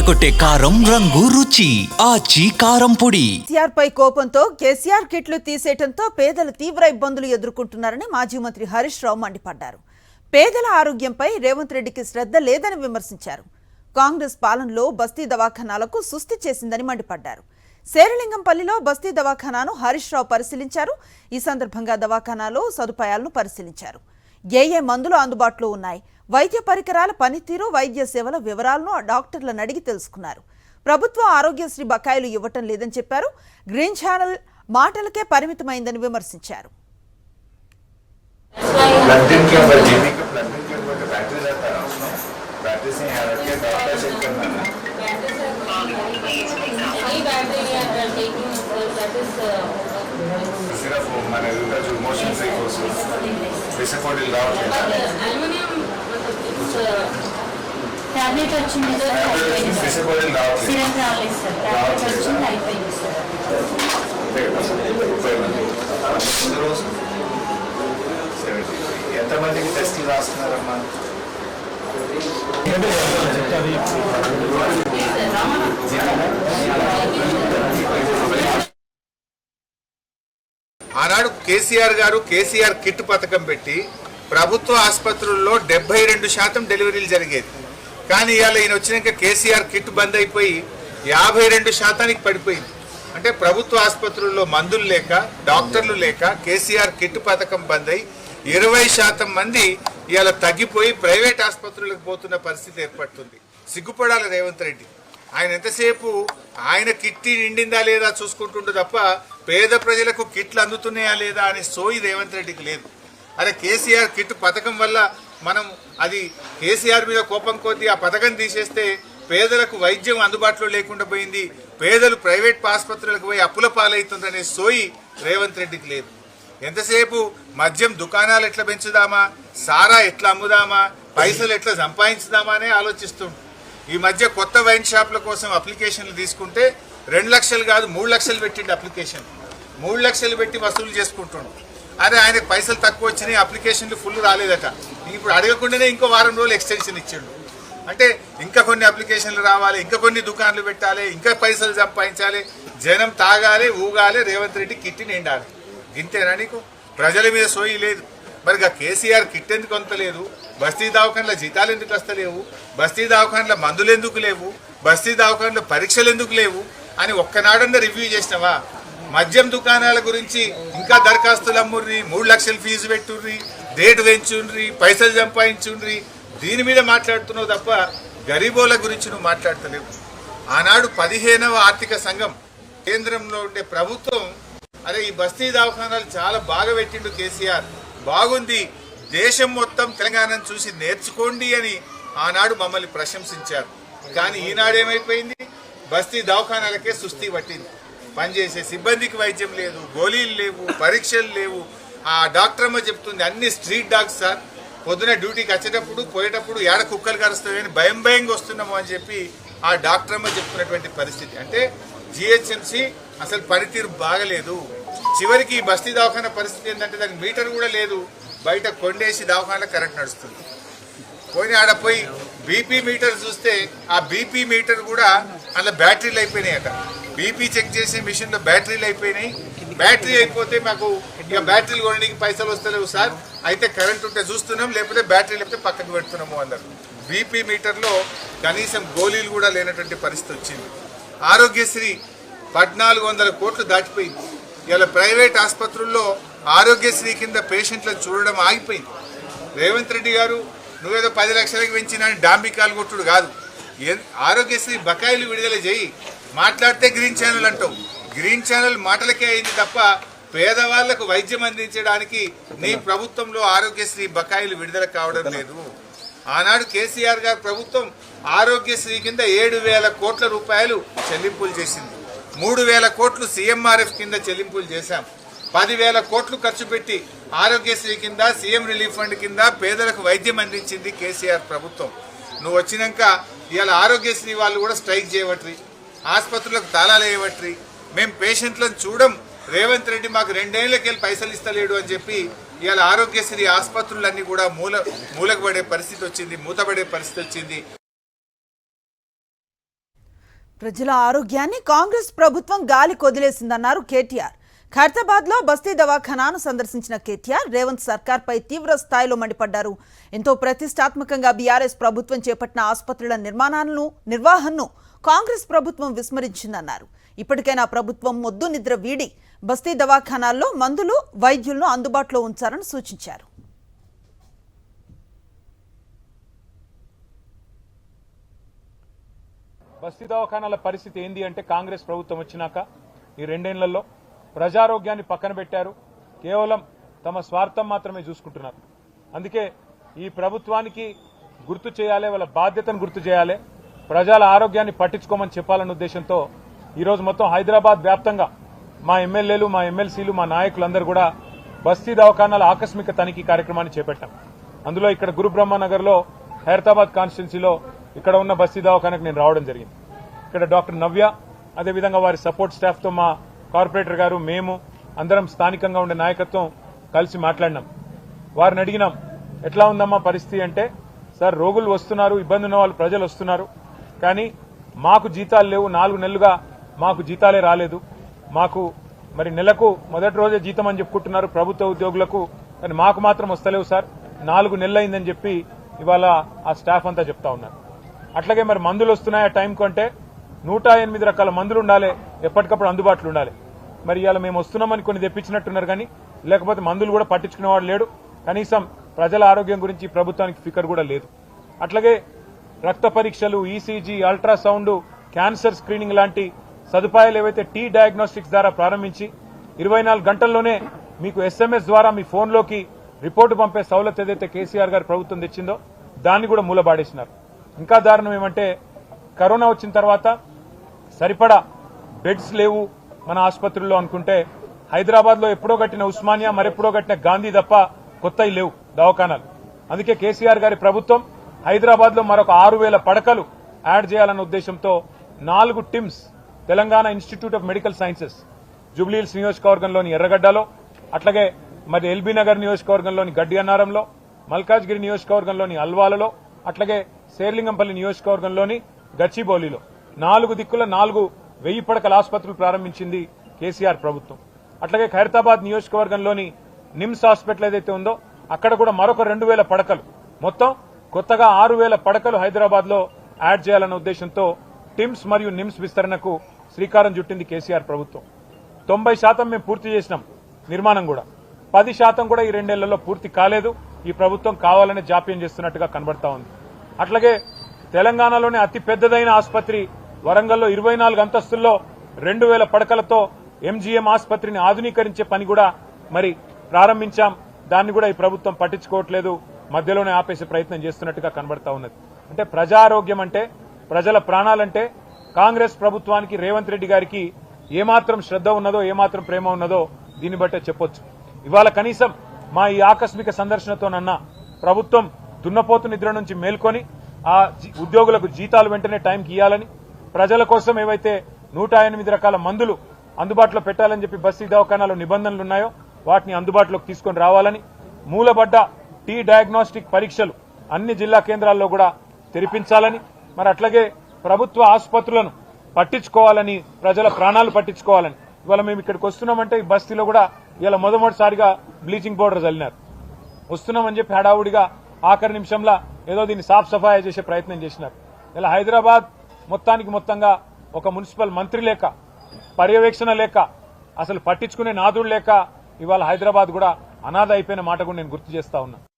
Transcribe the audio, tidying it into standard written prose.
అదరకొట్టే కారం రంగు రుచి ఆచి కారం పొడి. కేసీఆర్ పై కోపంతో కేసీఆర్ కిట్లు తీసేయడంతో పేదలు తీవ్ర ఇబ్బందులు ఎదుర్కొంటున్నారని మాజీ మంత్రి హరీష్ రావు మండిపడ్డారు. పేదల ఆరోగ్యంపై రేవంత్ రెడ్డికి శ్రద్ధ లేదని విమర్శించారు. కాంగ్రెస్ పాలనలో బస్తీ దవాఖానాలకు సుస్థి చేసిందని మండిపడ్డారు. శేరిలింగంపల్లిలో బస్తీ దవాఖానాను హరీష్ రావు పరిశీలించారు. ఈ సందర్భంగా దవాఖానాలో సదుపాయాలను పరిశీలించారు. ఏ మందులు అందుబాటులో ఉన్నాయి, వైద్య పరికరాల పనితీరు, వైద్య సేవల వివరాలను డాక్టర్లను అడిగి తెలుసుకున్నారు. ప్రభుత్వం ఆరోగ్యశ్రీ బకాయిలు ఇవ్వటం లేదని చెప్పారు. గ్రీన్ ఛానల్ మాటలకే పరిమితమైందని విమర్శించారు. టాబ్లెట్ వచ్చింది ఎంతమందికి టెస్టులు రాస్తున్నారమ్మా? ఆనాడు కేసీఆర్ గారు కేసీఆర్ కిట్ పథకం పెట్టి ప్రభుత్వ ఆసుపత్రుల్లో 72% డెలివరీలు జరిగేది. కానీ ఇవాళ ఈయన వచ్చినాక కేసీఆర్ కిట్ బంద్ అయిపోయి 52% పడిపోయింది. అంటే ప్రభుత్వ ఆసుపత్రుల్లో మందులు లేక, డాక్టర్లు లేక కేసీఆర్ కిట్ పథకం బంద్ అయి 20% మంది ఇవాళ తగ్గిపోయి ప్రైవేట్ ఆసుపత్రులకు పోతున్న పరిస్థితి ఏర్పడుతుంది. సిగ్గుపడాలి రేవంత్ రెడ్డి. ఆయన ఎంతసేపు ఆయన కిట్టి నిండిందా లేదా చూసుకుంటుండే తప్ప పేద ప్రజలకు కిట్లు అందుతున్నాయా లేదా అనే సోయి రేవంత్ రెడ్డికి లేదు. అరే కేసీఆర్ కిట్ పథకం వల్ల మనం అది కేసీఆర్ మీద కోపం కొద్దీ ఆ పథకం తీసేస్తే పేదలకు వైద్యం అందుబాటులో లేకుండా పోయింది, పేదలు ప్రైవేట్ ఆసుపత్రులకు పోయి అప్పుల పాలవుతుందనే సోయి రేవంత్ రెడ్డికి లేదు. ఎంతసేపు మద్యం దుకాణాలు ఎట్లా పెంచుదామా, సారా ఎట్లా అమ్ముదామా, పైసలు ఎట్లా సంపాదించుదామా అనే ఆలోచిస్తుండు. ఈ మధ్య కొత్త వైన్ షాప్ల కోసం అప్లికేషన్లు తీసుకుంటే 2 లక్షలు కాదు 3 లక్షలు పెట్టిండు. అప్లికేషన్ 3 లక్షలు పెట్టి వసూలు చేసుకుంటుండు. అరే ఆయనకు పైసలు తక్కువ వచ్చినాయి, అప్లికేషన్లు ఫుల్ రాలేదట. ఇప్పుడు అడగకుండానే ఇంకో వారం రోజులు ఎక్స్టెన్షన్ ఇచ్చిండు. అంటే ఇంకా కొన్ని అప్లికేషన్లు రావాలి, ఇంకా కొన్ని దుకాణాలు పెట్టాలి, ఇంకా పైసలు సంపాదించాలి, జనం తాగాలి, ఊగాలి, రేవంత్ రెడ్డి కిట్టి నిండాలి. ఇంతేనా నీకు? ప్రజల మీద సోయి లేదు. మరి కేసీఆర్ కిట్ ఎందుకు అంతలేదు? బస్తీ దవాఖాన్ల జీతాలు ఎందుకు వస్తలేవు? బస్తీ దవాఖాన్ల మందులు ఎందుకు లేవు? బస్తీ దవాఖాన్ల పరీక్షలు ఎందుకు లేవు అని ఒక్కనాడన్నా రివ్యూ చేసినావా? మద్యం దుకాణాల గురించి ఇంకా దరఖాస్తులు అమ్ముర్రి, 3 లక్షలు ఫీజు పెట్టుర్రి, రేటు పెంచుండ్రి, పైసలు సంపాదించుండ్రి, దీని మీద మాట్లాడుతున్నావు తప్ప గరీబోల గురించి నువ్వు మాట్లాడతలేవు. ఆనాడు 15వ ఆర్థిక సంఘం కేంద్రంలో ఉండే ప్రభుత్వం అరే ఈ బస్తీ దవాఖానాలు చాలా బాగా పెట్టిండు కేసీఆర్, బాగుంది, దేశం మొత్తం తెలంగాణను చూసి నేర్చుకోండి అని ఆనాడు మమ్మల్ని ప్రశంసించారు. కానీ ఈనాడేమైపోయింది? బస్తీ దవాఖానాలకే సుస్థి పట్టింది. పనిచేసే సిబ్బందికి వైద్యం లేదు, గోళీలు లేవు, పరీక్షలు లేవు. ఆ డాక్టర్ అమ్మ చెప్తుంది అన్ని స్ట్రీట్ డాగ్స్ సార్, పొద్దున డ్యూటీకి వచ్చేటప్పుడు పోయేటప్పుడు ఏడ కుక్కలు కరుస్తాయని భయంగా వస్తున్నాము అని చెప్పి ఆ డాక్టర్ అమ్మ చెప్తున్నటువంటి పరిస్థితి. అంటే జిహెచ్ఎంసీ అసలు పనితీరు బాగలేదు. చివరికి ఈ బస్తీ దవాఖానా పరిస్థితి ఏంటంటే దానికి మీటర్ కూడా లేదు, బయట కొండేసి దవాఖానా కరెంట్ నడుస్తుంది. పోయి ఆడ పోయి బీపీ మీటర్ చూస్తే ఆ బీపీ మీటర్ కూడా అందులో బ్యాటరీలు అయిపోయినాయట. బీపీ చెక్ చేసే మిషన్లో బ్యాటరీలు అయిపోయినాయి. బ్యాటరీ అయిపోతే మాకు ఇక బ్యాటరీలు కొనడానికి పైసలు వస్తలేవు సార్, అయితే కరెంట్ ఉంటే చూస్తున్నాం, లేకపోతే బ్యాటరీ లేకపోతే పక్కకు పెడుతున్నాము అన్నారు. బీపీ మీటర్లో కనీసం గోళీలు కూడా లేనటువంటి పరిస్థితి వచ్చింది. ఆరోగ్యశ్రీ 1400 కోట్లు దాటిపోయింది. ఇలా ప్రైవేట్ ఆసుపత్రుల్లో ఆరోగ్యశ్రీ కింద పేషెంట్లను చూడడం ఆగిపోయింది. రేవంత్ రెడ్డి గారు నువ్వేదో 10 లక్షలకు పెంచిన డాంబికాలు కొట్టుడు కాదు, ఆరోగ్యశ్రీ బకాయిలు విడుదల చేయి. మాట్లాడితే గ్రీన్ ఛానల్ అంటావు. గ్రీన్ ఛానల్ మాటలకే అయింది తప్ప పేదవాళ్లకు వైద్యం అందించడానికి నీ ప్రభుత్వంలో ఆరోగ్యశ్రీ బకాయిలు విడుదల కావడం లేదు. ఆనాడు కేసీఆర్ గారు ప్రభుత్వం ఆరోగ్యశ్రీ కింద 7,000 కోట్ల రూపాయలు చెల్లింపులు చేసింది. 3,000 కోట్లు సీఎంఆర్ఎఫ్ కింద చెల్లింపులు చేశాం. 10,000 కోట్లు ఖర్చు పెట్టి ఆరోగ్యశ్రీ కింద, సీఎం రిలీఫ్ ఫండ్ కింద పేదలకు వైద్యం అందించింది కేసీఆర్ ప్రభుత్వం. నువ్వు వచ్చినాక ఇవాళ ఆరోగ్యశ్రీ వాళ్ళు కూడా స్ట్రైక్ చేయవట్రి, ఆసుపత్రులకు తాళాలు వేయవట్రి, మేము పేషెంట్లను చూడం, రేవంత్ రెడ్డి మాకు 2 ఏళ్ళకెళ్ళి పైసలు ఇస్తలేడు అని చెప్పి ఇవాళ ఆరోగ్యశ్రీ ఆసుపత్రులన్నీ కూడా మూలకబడే పరిస్థితి వచ్చింది, మూతబడే పరిస్థితి వచ్చింది. ప్రజల ఆరోగ్యాన్ని కాంగ్రెస్ ప్రభుత్వం గాలి కొదిలేసిందన్నారు కేటీఆర్. ఖైరతాబాద్లో బస్తీ దవాఖానాను సందర్శించిన కేటీఆర్ రేవంత్ సర్కార్పై తీవ్ర స్థాయిలో మండిపడ్డారు. ఎంతో ప్రతిష్టాత్మకంగా బీఆర్ఎస్ ప్రభుత్వం చేపట్టిన ఆసుపత్రుల నిర్వహణను కాంగ్రెస్ ప్రభుత్వం విస్మరించిందన్నారు. ఇప్పటికైనా ప్రభుత్వం మొద్దు నిద్ర వీడి బస్తీ దవాఖానాల్లో మందులు, వైద్యులను అందుబాటులో ఉంచాలని సూచించారు. బస్తీ దవాఖానాల పరిస్థితి ఏంది అంటే కాంగ్రెస్ ప్రభుత్వం వచ్చినాక ఈ 2 ఏళ్లలో ప్రజారోగ్యాన్ని పక్కన పెట్టారు. కేవలం తమ స్వార్థం మాత్రమే చూసుకుంటున్నారు. అందుకే ఈ ప్రభుత్వానికి గుర్తు చేయాలి, వాళ్ళ బాధ్యతను గుర్తు చేయాలి, ప్రజల ఆరోగ్యాన్ని పట్టించుకోమని చెప్పాలన్న ఉద్దేశంతో ఈరోజు మొత్తం హైదరాబాద్ వ్యాప్తంగా మా ఎమ్మెల్యేలు, మా ఎమ్మెల్సీలు, మా నాయకులందరూ కూడా బస్తీ దవాఖానాల ఆకస్మిక తనిఖీ కార్యక్రమాన్ని చేపట్టాం. అందులో ఇక్కడ గురు బ్రహ్మనగర్లో ఖైరతాబాద్ కాన్స్టిట్యున్సీలో ఇక్కడ ఉన్న బస్తీ దవాఖానకు నేను రావడం జరిగింది. ఇక్కడ డాక్టర్ నవ్య, అదేవిధంగా వారి సపోర్ట్ స్టాఫ్తో మా కార్పొరేటర్ గారు, మేము అందరం స్థానికంగా ఉండే నాయకత్వం కలిసి మాట్లాడినాం. వారిని అడిగినాం, ఎట్లా ఉందమ్మా పరిస్థితి అంటే, సార్ రోగులు వస్తున్నారు, ఇబ్బంది ఉన్న వాళ్ళు ప్రజలు వస్తున్నారు, కానీ మాకు జీతాలు లేవు, 4 నెలలుగా మాకు జీతాలే రాలేదు, మాకు మరి నెలకు మొదటి రోజే జీతం అని చెప్పుకుంటున్నారు ప్రభుత్వ ఉద్యోగులకు, కానీ మాకు మాత్రం వస్తలేవు సార్, 4 నెలలు అయిందని చెప్పి ఇవాళ ఆ స్టాఫ్ అంతా చెప్తా ఉన్నారు. అట్లాగే మరి మందులు వస్తున్నాయి ఆ టైంకు అంటే 108 రకాల మందులు ఉండాలి, ఎప్పటికప్పుడు అందుబాటులో ఉండాలి. మరి ఇవాళ మేము వస్తున్నామని కొన్ని తెప్పించినట్టున్నారు, కానీ లేకపోతే మందులు కూడా పట్టించుకునేవాడు లేడు, కనీసం ప్రజల ఆరోగ్యం గురించి ప్రభుత్వానికి ఫికర్ కూడా లేదు. అట్లాగే రక్త పరీక్షలు, ఈసీజీ, అల్ట్రాసౌండ్, క్యాన్సర్ స్క్రీనింగ్ లాంటి సదుపాయాలు ఏవైతే టీ డయాగ్నోస్టిక్స్ ద్వారా ప్రారంభించి 24 గంటల్లోనే మీకు ఎస్ఎంఎస్ ద్వారా మీ ఫోన్లోకి రిపోర్టు పంపే సౌలత్ ఏదైతే కేసీఆర్ గారు ప్రభుత్వం తెచ్చిందో దాన్ని కూడా మూలబాడేసినారు. ఇంకా దారుణం ఏమంటే, కరోనా వచ్చిన తర్వాత సరిపడా బెడ్స్ లేవు మన ఆసుపత్రుల్లో అనుకుంటే, హైదరాబాద్ లో ఎప్పుడో కట్టిన ఉస్మానియా, మరెప్పుడో కట్టిన గాంధీ తప్ప కొత్తవి లేవు దవాఖానాలు. అందుకే కేసీఆర్ గారి ప్రభుత్వం హైదరాబాద్ లో మరొక 6,000 పడకలు యాడ్ చేయాలన్న ఉద్దేశంతో 4 TIMS Telangana institute of medical sciences Jubilee Hills నియోజకవర్గంలోని ఎర్రగడ్డలో, అట్లాగే మరి ఎల్బీ నగర్ నియోజకవర్గంలోని గడ్డి అన్నారంలో, మల్కాజ్గిరి నియోజకవర్గంలోని అల్వాలలో, అట్లాగే శేర్లింగంపల్లి నియోజకవర్గంలోని గచ్చిబౌలిలో 4 దిక్కుల 4,000 పడకల ఆసుపత్రులు ప్రారంభించింది కేసీఆర్ ప్రభుత్వం. అట్లాగే ఖైరతాబాద్ నియోజకవర్గంలోని నిమ్స్ హాస్పిటల్ ఏదైతే ఉందో అక్కడ కూడా మరొక 2,000 పడకలు, మొత్తం కొత్తగా 6,000 పడకలు హైదరాబాద్ లో యాడ్ చేయాలన్న ఉద్దేశంతో టిమ్స్ మరియు నిమ్స్ విస్తరణకు శ్రీకారం చుట్టింది కేసీఆర్ ప్రభుత్వం. 90% మేము పూర్తి చేసినాం నిర్మాణం కూడా, 10% కూడా ఈ 2 ఏళ్లలో పూర్తి కాలేదు. ఈ ప్రభుత్వం కావాలనే జాప్యం చేస్తున్నట్టుగా కనబడతా ఉంది. అట్లాగే తెలంగాణలోనే అతి పెద్దదైన ఆసుపత్రి వరంగల్లో 24 అంతస్తుల్లో 2,000 పడకలతో ఎంజీఎం ఆసుపత్రిని ఆధునీకరించే పని కూడా మరి ప్రారంభించాం. దాన్ని కూడా ఈ ప్రభుత్వం పట్టించుకోవట్లేదు, మధ్యలోనే ఆపేసే ప్రయత్నం చేస్తున్నట్టుగా కనబడతా ఉన్నది. అంటే ప్రజారోగ్యం అంటే, ప్రజల ప్రాణాలంటే కాంగ్రెస్ ప్రభుత్వానికి, రేవంత్ రెడ్డి గారికి ఏమాత్రం శ్రద్ధ ఉన్నదో, ఏమాత్రం ప్రేమ ఉన్నదో దీన్ని బట్టే చెప్పొచ్చు. ఇవాళ కనీసం మా ఈ ఆకస్మిక సందర్శనతోనన్నా ప్రభుత్వం దున్నపోతు నిద్ర నుంచి మేల్కొని ఆ ఉద్యోగులకు జీతాలు వెంటనే టైంకి ఇవ్వాలని, ప్రజల కోసం ఏవైతే 108 రకాల మందులు అందుబాటులో పెట్టాలని చెప్పి బస్తీ దవాఖానాలో నిబంధనలు ఉన్నాయో వాటిని అందుబాటులోకి తీసుకొని రావాలని, మూలబడ్డ టీ డయాగ్నోస్టిక్ పరీక్షలు అన్ని జిల్లా కేంద్రాల్లో కూడా తెరిపించాలని, మరి అట్లాగే ప్రభుత్వ ఆసుపత్రులను పట్టించుకోవాలని, ప్రజల ప్రాణాలు పట్టించుకోవాలని. ఇవాళ మేము ఇక్కడికి వస్తున్నామంటే ఈ బస్తీలో కూడా ఇవాళ మొదటిసారిగా బ్లీచింగ్ పౌడర్ చల్లినారు. వస్తున్నామని చెప్పి హడావుడిగా ఆఖరి నిమిషంలో ఏదో దీన్ని సాఫ్ సఫాయి చేసే ప్రయత్నం చేసినారు. ఇలా హైదరాబాద్ మొత్తంగా ఒక మున్సిపల్ మంత్రి లేక, పర్యవేక్షణ లేక, అసలు పట్టించుకునే నాదుడు లేక ఇవాళ హైదరాబాద్ కూడా అనాథ అయిపోయిన మాట కూడా నేను గుర్తు చేస్తా ఉన్నా.